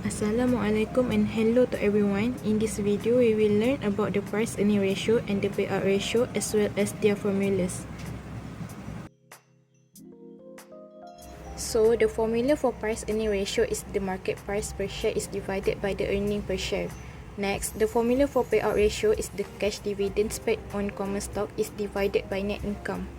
Assalamualaikum and hello to everyone. In this video, we will learn about the price earning ratio and the payout ratio as well as their formulas. So, the formula for price earning ratio is the market price per share is divided by the earning per share. Next, the formula for payout ratio is the cash dividends paid on common stock is divided by net income.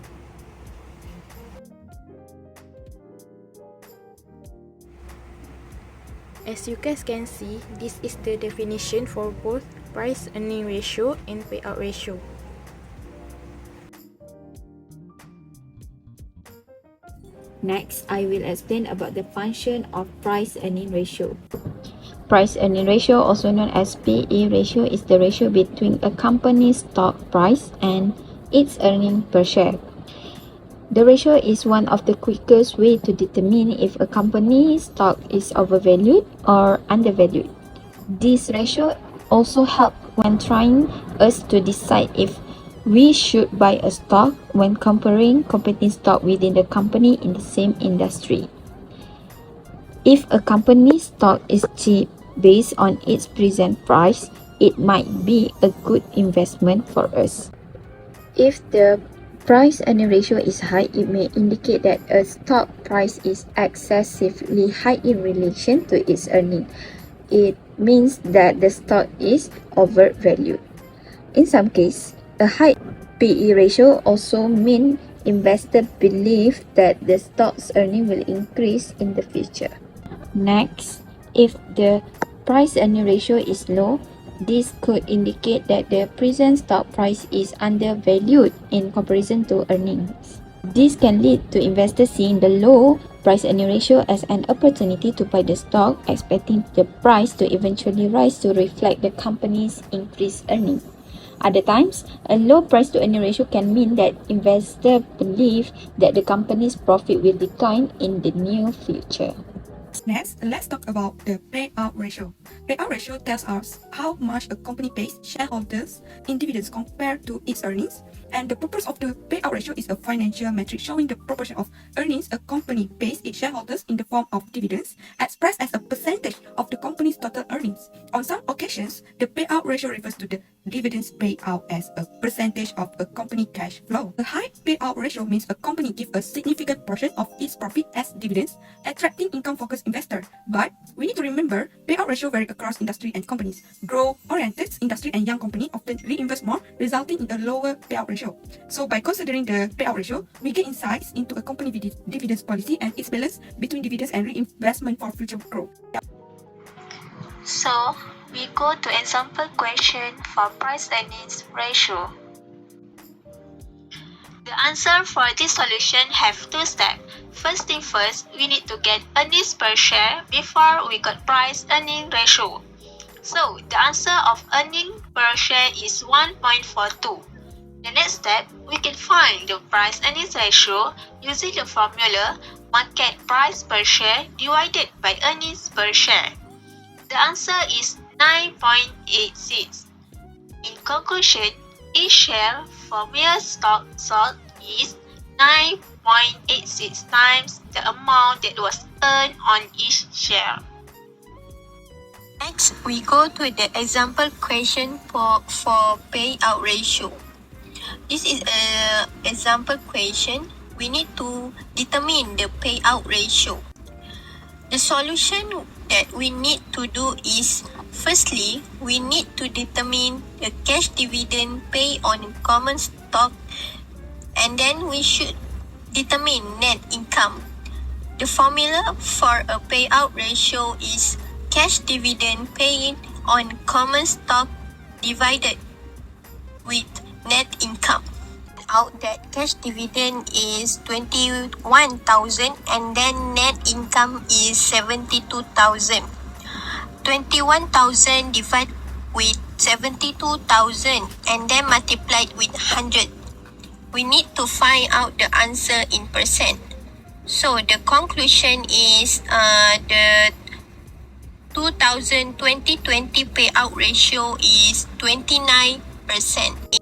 As you guys can see, this is the definition for both price earning ratio and payout ratio. Next, I will explain about the function of price earning ratio. Price earning ratio, also known as PE ratio, is the ratio between a company's stock price and its earning per share. The ratio is one of the quickest way to determine if a company's stock is overvalued or undervalued. This ratio also helps when trying us to decide if we should buy a stock when comparing competing stock within the company in the same industry. If a company's stock is cheap based on its present price, it might be a good investment for us. If the price earning ratio is high, it may indicate that a stock price is excessively high in relation to its earning. It means that the stock is overvalued. In some cases, a high PE ratio also means investors believe that the stock's earning will increase in the future. Next, if the price earning ratio is low, this could indicate that the present stock price is undervalued in comparison to earnings. This can lead to investors seeing the low price earning ratio as an opportunity to buy the stock, expecting the price to eventually rise to reflect the company's increased earnings. Other times, a low price to earning ratio can mean that investors believe that the company's profit will decline in the near future. Next, let's talk about the payout ratio. Payout ratio tells us how much a company pays shareholders in dividends compared to its earnings. And the purpose of the payout ratio is a financial metric showing the proportion of earnings a company pays its shareholders in the form of dividends, expressed as a percentage of the company's total earnings. On some occasions, the payout ratio refers to the dividends paid out as a percentage of a company cash flow. A high payout ratio means a company gives a significant portion of its profit as dividends, attracting income-focused investors. But we need to remember, payout ratio vary across industry and companies. Growth-oriented industry and young company often reinvest more, resulting in a lower payout ratio. So by considering the payout ratio, we get insights into a company dividends policy and its balance between dividends and reinvestment for future growth. So, we go to example question for price earnings ratio. The answer for this solution have two steps. First thing first, we need to get earnings per share before we got price earning ratio. So, the answer of earning per share is 1.42. The next step, we can find the price earnings ratio using the formula market price per share divided by earnings per share. The answer is 9.86. In conclusion, each share for mere stock sold is 9.86 times the amount that was earned on each share. Next, we go to the example question for payout ratio. This is an example question. We need to determine the payout ratio. The solution that we need to do is, firstly, we need to determine the cash dividend paid on common stock, and then we should determine net income. The formula for a payout ratio is cash dividend paid on common stock divided with net income. Out that cash dividend is 21,000 and then net income is 72,000. 21,000 divided with 72,000 and then multiplied with 100. We need to find out the answer in percent. So the conclusion is the 2020 payout ratio is 29%.